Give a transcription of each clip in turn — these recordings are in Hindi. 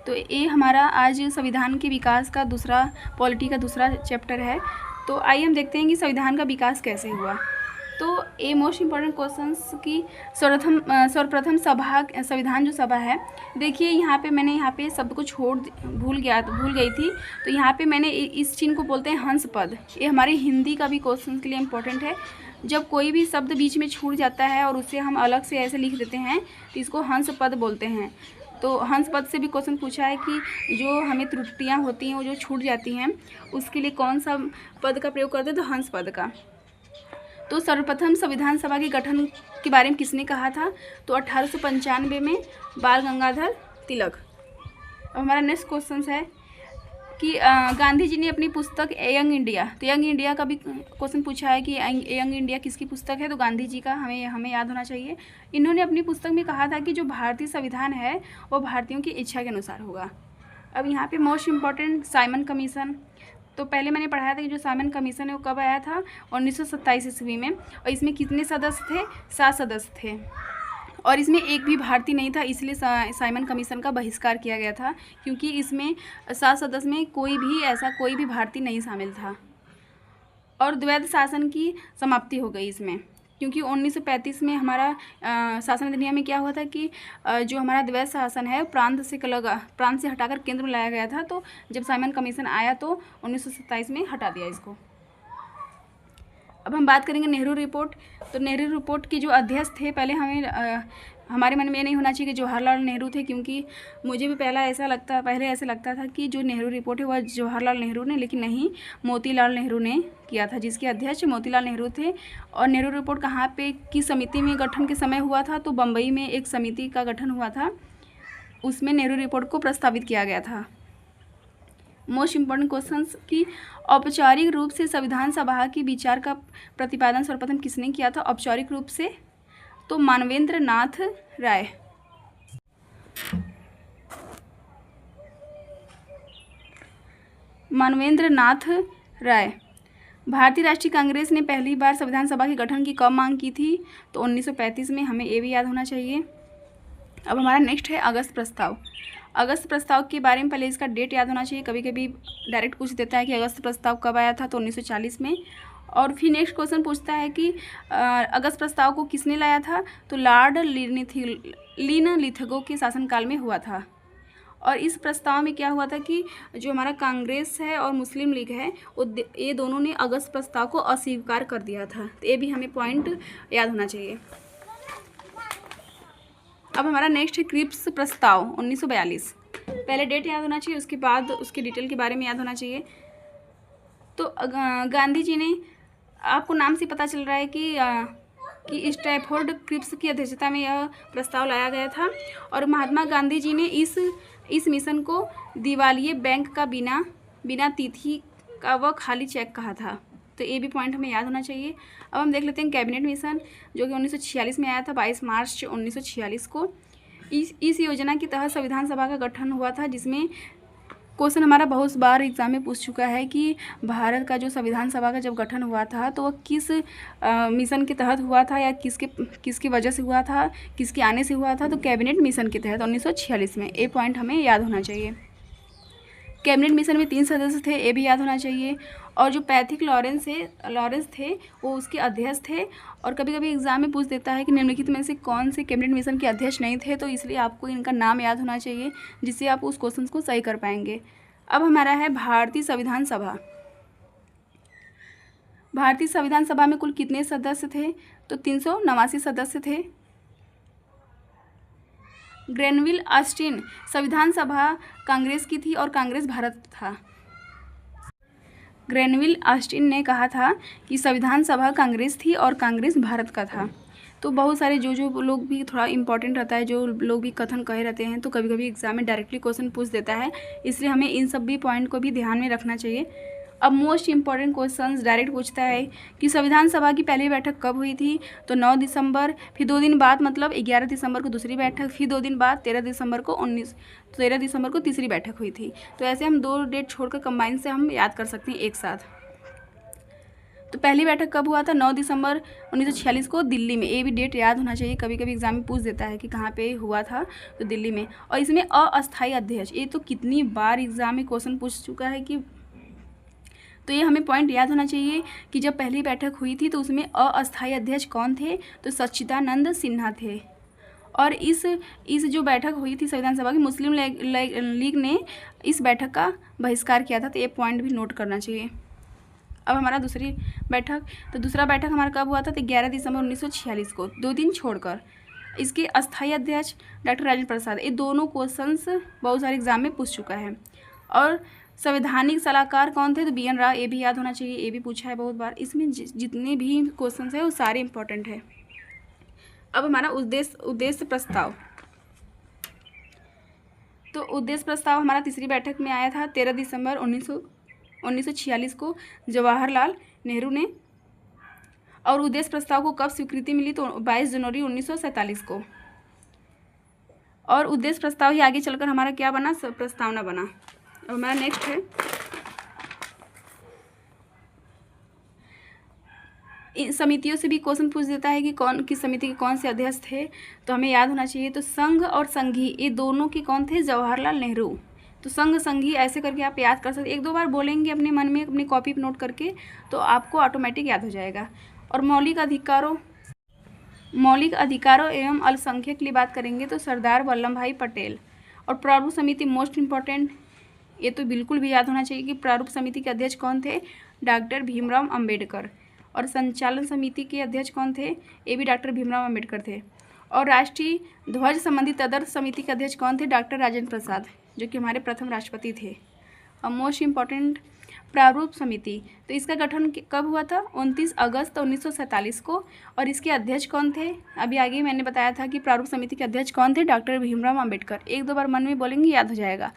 तो ये हमारा आज संविधान के विकास का दूसरा पॉलिटी का दूसरा चैप्टर है। तो आइए हम देखते हैं कि संविधान का विकास कैसे हुआ। तो ये मोस्ट इम्पॉर्टेंट क्वेश्चंस की सर्वप्रथम सभा संविधान जो सभा है, देखिए यहाँ पे मैंने यहाँ पे शब्द को भूल गई थी। तो यहाँ पे मैंने इस चिन्ह को बोलते हैं हंस पद। ये हमारे हिंदी का भी क्वेश्चन के लिए इम्पोर्टेंट है। जब कोई भी शब्द बीच में छूट जाता है और उसे हम अलग से ऐसे लिख देते हैं तो इसको हंस पद बोलते हैं। तो हंस पद से भी क्वेश्चन पूछा है कि जो हमें त्रुटियाँ होती हैं वो जो छूट जाती हैं उसके लिए कौन सा पद का प्रयोग करते हैं, तो हंस पद का। तो सर्वप्रथम संविधान सभा के गठन के बारे में किसने कहा था, तो 1895 में बाल गंगाधर तिलक। अब हमारा नेक्स्ट क्वेश्चन है कि गांधी जी ने अपनी पुस्तक यंग इंडिया, तो यंग इंडिया का भी क्वेश्चन पूछा है कि यंग इंडिया किसकी पुस्तक है, तो गांधी जी का हमें याद होना चाहिए। इन्होंने अपनी पुस्तक में कहा था कि जो भारतीय संविधान है वो भारतीयों की इच्छा के अनुसार होगा। अब यहाँ पे मोस्ट इम्पॉर्टेंट साइमन कमीशन। तो पहले मैंने पढ़ाया था कि जो साइमन कमीशन है वो कब आया था, 1927 ईस्वी में। और इसमें कितने सदस्य थे, 7 सदस्य थे और इसमें एक भी भारतीय नहीं था, इसलिए साइमन कमीशन का बहिष्कार किया गया था, क्योंकि इसमें 7 सदस्य में कोई भी भारतीय नहीं शामिल था। और द्वैध शासन की समाप्ति हो गई इसमें, क्योंकि 1935 में हमारा शासन अधिनियम में क्या हुआ था कि जो हमारा द्वैध शासन है प्रांत से हटाकर केंद्र में लाया गया था। तो जब साइमन कमीशन आया तो 1927 में हटा दिया इसको। अब हम बात करेंगे नेहरू रिपोर्ट। तो नेहरू रिपोर्ट के जो अध्यक्ष थे, पहले हमारे मन में ये नहीं होना चाहिए कि जवाहरलाल नेहरू थे, क्योंकि मुझे भी पहले ऐसा लगता था कि जो नेहरू रिपोर्ट है वह जवाहरलाल नेहरू ने, लेकिन नहीं, मोतीलाल नेहरू ने किया था, जिसके अध्यक्ष मोतीलाल नेहरू थे। और नेहरू रिपोर्ट कहाँ पे किस समिति में गठन के समय हुआ था, तो बम्बई में एक समिति का गठन हुआ था, उसमें नेहरू रिपोर्ट को प्रस्तावित किया गया था। मोस्ट इम्पॉर्टेंट क्वेश्चंस की औपचारिक रूप से संविधान सभा की विचार का प्रतिपादन सर्वप्रथम किसने किया था, औपचारिक रूप से, तो मानवेंद्र नाथ राय। मानवेंद्र नाथ राय। भारतीय राष्ट्रीय कांग्रेस ने पहली बार संविधान सभा के गठन की कब मांग की थी, तो 1935 में, हमें ये भी याद होना चाहिए। अब हमारा नेक्स्ट है अगस्त प्रस्ताव। अगस्त प्रस्ताव के बारे में पहले इसका डेट याद होना चाहिए। कभी कभी डायरेक्ट पूछ देता है कि अगस्त प्रस्ताव कब आया था, तो 1940 में। और फिर नेक्स्ट क्वेश्चन पूछता है कि अगस्त प्रस्ताव को किसने लाया था, तो लॉर्ड लिनलिथगो के शासनकाल में हुआ था। और इस प्रस्ताव में क्या हुआ था कि जो हमारा कांग्रेस है और मुस्लिम लीग है ये दोनों ने अगस्त प्रस्ताव को अस्वीकार कर दिया था। तो ये भी हमें पॉइंट याद होना चाहिए। अब हमारा नेक्स्ट है क्रिप्स प्रस्ताव 1942। पहले डेट याद होना चाहिए, उसके बाद उसके डिटेल के बारे में याद होना चाहिए। तो गांधी जी ने, आपको नाम से पता चल रहा है कि स्टैफोर्ड क्रिप्स की अध्यक्षता में यह प्रस्ताव लाया गया था। और महात्मा गांधी जी ने इस मिशन को दिवालिये बैंक का बिना तिथि का व खाली चेक कहा था। तो ये भी पॉइंट हमें याद होना चाहिए। अब हम देख लेते हैं कैबिनेट मिशन, जो कि 1946 में आया था, 22 मार्च 1946 को। इस योजना के तहत संविधान सभा का गठन हुआ था, जिसमें क्वेश्चन हमारा बहुत बार एग्जाम में पूछ चुका है कि भारत का जो संविधान सभा का जब गठन हुआ था तो वह किस मिशन के तहत हुआ था, या किसकी वजह से हुआ था, किसके आने से हुआ था, तो कैबिनेट मिशन के तहत 1946 में। ये पॉइंट हमें याद होना चाहिए। कैबिनेट मिशन में 3 सदस्य थे, ये भी याद होना चाहिए। और जो पैथिक लॉरेंस थे वो उसके अध्यक्ष थे। और कभी कभी एग्जाम में पूछ देता है कि निम्नलिखित में से कौन से कैबिनेट मिशन के अध्यक्ष नहीं थे, तो इसलिए आपको इनका नाम याद होना चाहिए, जिससे आप उस क्वेश्चन को सही कर पाएंगे। अब हमारा है भारतीय संविधान सभा। भारतीय संविधान सभा में कुल कितने सदस्य थे, तो 389 सदस्य थे। ग्रेनविल ऑस्टिन संविधान सभा कांग्रेस की थी और कांग्रेस भारत था। ग्रेनविल ऑस्टिन ने कहा था कि संविधान सभा कांग्रेस थी और कांग्रेस भारत का था। तो बहुत सारे जो लोग भी थोड़ा इंपॉर्टेंट रहता है, जो लोग भी कथन कहे रहते हैं, तो कभी कभी एग्जाम में डायरेक्टली क्वेश्चन पूछ देता है, इसलिए हमें इन सब भी पॉइंट को भी ध्यान में रखना चाहिए। अब मोस्ट इम्पॉर्टेंट क्वेश्चंस डायरेक्ट पूछता है कि संविधान सभा की पहली बैठक कब हुई थी, तो 9 दिसंबर, फिर 2 दिन बाद मतलब 11 दिसंबर को दूसरी बैठक, फिर 2 दिन बाद 13 दिसंबर को तीसरी बैठक हुई थी। तो ऐसे हम 2 डेट छोड़कर कंबाइन से हम याद कर सकते हैं एक साथ। तो पहली बैठक कब हुआ था? 9 दिसंबर 1946 को दिल्ली में। ये भी डेट याद होना चाहिए, कभी कभी एग्जाम में पूछ देता है कि कहाँ पे हुआ था, तो दिल्ली में। और इसमें अस्थायी अध्यक्ष, ये तो कितनी बार एग्जाम में क्वेश्चन पूछ चुका है कि, तो ये हमें पॉइंट याद होना चाहिए कि जब पहली बैठक हुई थी तो उसमें अस्थायी अध्यक्ष कौन थे? तो सच्चिदानंद सिन्हा थे। और इस जो बैठक हुई थी संविधान सभा की, मुस्लिम लीग ने इस बैठक का बहिष्कार किया था, तो ये पॉइंट भी नोट करना चाहिए। अब हमारा दूसरी बैठक, तो दूसरा बैठक हमारा कब हुआ था? तो 11 दिसंबर 1946 को, 2 दिन छोड़कर। इसके अस्थायी अध्यक्ष डॉक्टर राजेंद्र प्रसाद। ये दोनों क्वेश्चंस बहुत सारे एग्जाम में पूछ चुका है। और संवैधानिक सलाहकार कौन थे? तो बी एन राव। ये भी याद होना चाहिए, ये भी पूछा है बहुत बार। इसमें जितने भी क्वेश्चन है वो सारे इंपॉर्टेंट है। अब हमारा उद्देश्य प्रस्ताव, तो उद्देश्य प्रस्ताव हमारा तीसरी बैठक में आया था 13 दिसंबर 1946 को जवाहरलाल नेहरू ने। और उद्देश्य प्रस्ताव को कब स्वीकृति मिली? तो 22 जनवरी 1947 को। और उद्देश्य प्रस्ताव ही आगे चलकर हमारा क्या बना? प्रस्तावना बना। अब हमारा नेक्स्ट है, समितियों से भी क्वेश्चन पूछ देता है कि कौन किस समिति के कौन से अध्यक्ष थे, तो हमें याद होना चाहिए। तो संघ और संघी, ये दोनों के कौन थे? जवाहरलाल नेहरू। तो संघ संघी ऐसे करके आप याद कर सकते, 1-2 बार बोलेंगे अपने मन में अपनी कॉपी पर नोट करके, तो आपको ऑटोमेटिक याद हो जाएगा। और मौलिक अधिकारों एवं अल्पसंख्यक के लिए बात करेंगे तो सरदार वल्लभ भाई पटेल। और प्रारूप समिति मोस्ट इम्पॉर्टेंट, ये तो बिल्कुल भी याद होना चाहिए कि प्रारूप समिति के अध्यक्ष कौन थे? डॉक्टर भीमराव अंबेडकर। और संचालन समिति के अध्यक्ष कौन थे? ये भी डॉक्टर भीमराव अंबेडकर थे। और राष्ट्रीय ध्वज संबंधी तदर्थ समिति के अध्यक्ष कौन थे? डॉक्टर राजेंद्र प्रसाद, जो कि हमारे प्रथम राष्ट्रपति थे। और मोस्ट इम्पॉर्टेंट प्रारूप समिति, तो इसका गठन कब हुआ था? 29 अगस्त 1947 को। और इसके अध्यक्ष कौन थे? अभी आगे मैंने बताया था कि प्रारूप समिति के अध्यक्ष कौन थे? डॉक्टर भीमराव अंबेडकर। 1-2 बार मन में बोलेंगे, याद हो जाएगा।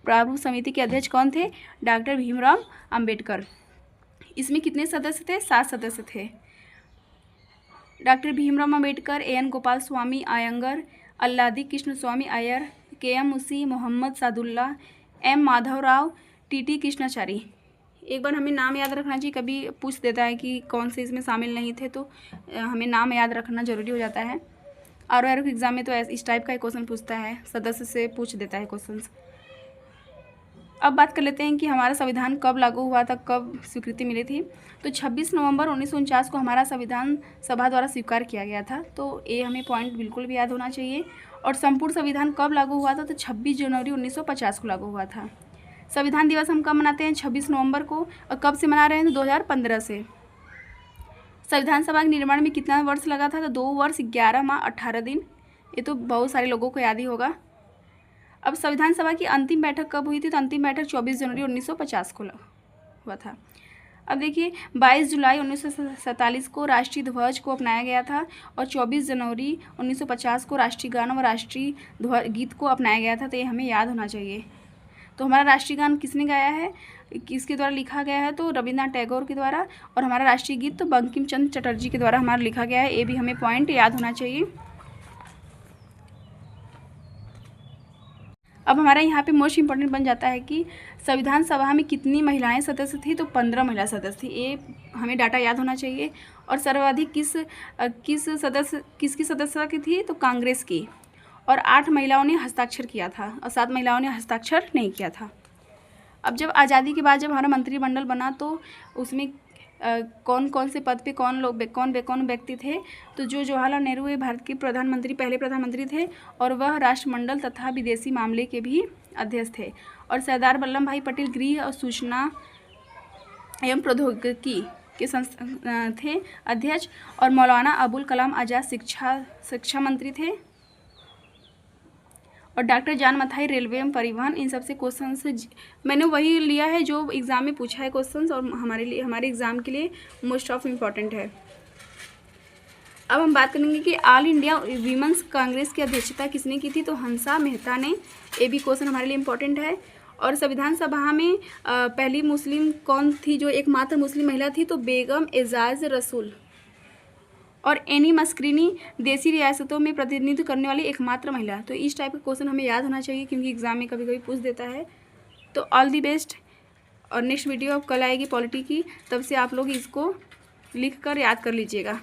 प्रारूप समिति के अध्यक्ष कौन थे? डॉक्टर भीमराव अंबेडकर। इसमें कितने सदस्य थे? 7 सदस्य थे। Doctor Bhimrao Ambedkar, N Gopal Swami Ayyangar, Alladi Krishna Swami Ayyar, KM. Munshi, Mohammad Saadulla, M. Madhavrao, TT. Krishnachari. एक बार हमें नाम याद रखना चाहिए, कभी पूछ देता है कि कौन से इसमें शामिल नहीं थे, तो हमें नाम याद रखना जरूरी हो जाता है। आर एग्ज़ाम में तो इस टाइप का क्वेश्चन पूछता है, सदस्य से पूछ देता है क्वेश्चन। अब बात कर लेते हैं कि हमारा संविधान कब लागू हुआ था, कब स्वीकृति मिली थी। तो 26 नवंबर 1949 को हमारा संविधान सभा द्वारा स्वीकार किया गया था, तो ये हमें पॉइंट बिल्कुल भी याद होना चाहिए। और संपूर्ण संविधान कब लागू हुआ था? तो 26 जनवरी 1950 को लागू हुआ था। संविधान दिवस हम कब मनाते हैं? 26 नवंबर को। और कब से मना रहे हैं? तो 2015 से। संविधान सभा के निर्माण में कितना वर्ष लगा था? तो 2 वर्ष 11 माह 18 दिन। ये तो बहुत सारे लोगों को याद ही होगा। अब संविधान सभा की अंतिम बैठक कब हुई थी? तो अंतिम बैठक 24 जनवरी 1950 को हुआ था। अब देखिए, 22 जुलाई 1947 को राष्ट्रीय ध्वज को अपनाया गया था। और 24 जनवरी 1950 को राष्ट्रीय गान और राष्ट्रीय गीत को अपनाया गया था, तो ये हमें याद होना चाहिए। तो हमारा राष्ट्रीय गान किसने गाया है, किसके द्वारा लिखा गया है? तो रविन्द्रनाथ टैगोर के द्वारा। और हमारा राष्ट्रीय गीत तो बंकिम चंद्र चटर्जी के द्वारा हमारा लिखा गया है। ये भी हमें पॉइंट याद होना चाहिए। अब हमारा यहाँ पे मोस्ट इम्पॉर्टेंट बन जाता है कि संविधान सभा में कितनी महिलाएं सदस्य थी? तो 15 महिला सदस्य थी। ये हमें डाटा याद होना चाहिए। और सर्वाधिक किसकी सदस्यता की थी? तो कांग्रेस की। और 8 महिलाओं ने हस्ताक्षर किया था और 7 महिलाओं ने हस्ताक्षर नहीं किया था। अब जब आज़ादी के बाद जब हमारा मंत्रिमंडल बना, तो उसमें कौन कौन से पद पे कौन व्यक्ति थे? तो जो जवाहरलाल नेहरू ये भारत के पहले प्रधानमंत्री थे, और वह राष्ट्रमंडल तथा विदेशी मामले के भी अध्यक्ष थे। और सरदार वल्लभ भाई पटेल गृह और सूचना एवं प्रौद्योगिकी के थे अध्यक्ष। और मौलाना अबुल कलाम आज़ाद शिक्षा मंत्री थे। और डॉक्टर जान मथाई रेलवे एवं परिवहन। इन सबसे क्वेश्चन मैंने वही लिया है जो एग्ज़ाम में पूछा है क्वेश्चन, और हमारे एग्ज़ाम के लिए मोस्ट ऑफ इम्पॉर्टेंट है। अब हम बात करेंगे कि ऑल इंडिया वीमेंस कांग्रेस की अध्यक्षता किसने की थी? तो हंसा मेहता ने। ये भी क्वेश्चन हमारे लिए इम्पॉर्टेंट है। और संविधान सभा में पहली मुस्लिम कौन थी जो एकमात्र मुस्लिम महिला थी? तो बेगम एजाज रसूल। और एनी मस्क्रीनी देसी रियासतों में प्रतिनिधित्व करने वाली एकमात्र महिला। तो इस टाइप का क्वेश्चन हमें याद होना चाहिए, क्योंकि एग्जाम में कभी कभी पूछ देता है। तो ऑल दी बेस्ट। और नेक्स्ट वीडियो अब कल आएगी पॉलिटी की, तब से आप लोग इसको लिख कर याद कर लीजिएगा।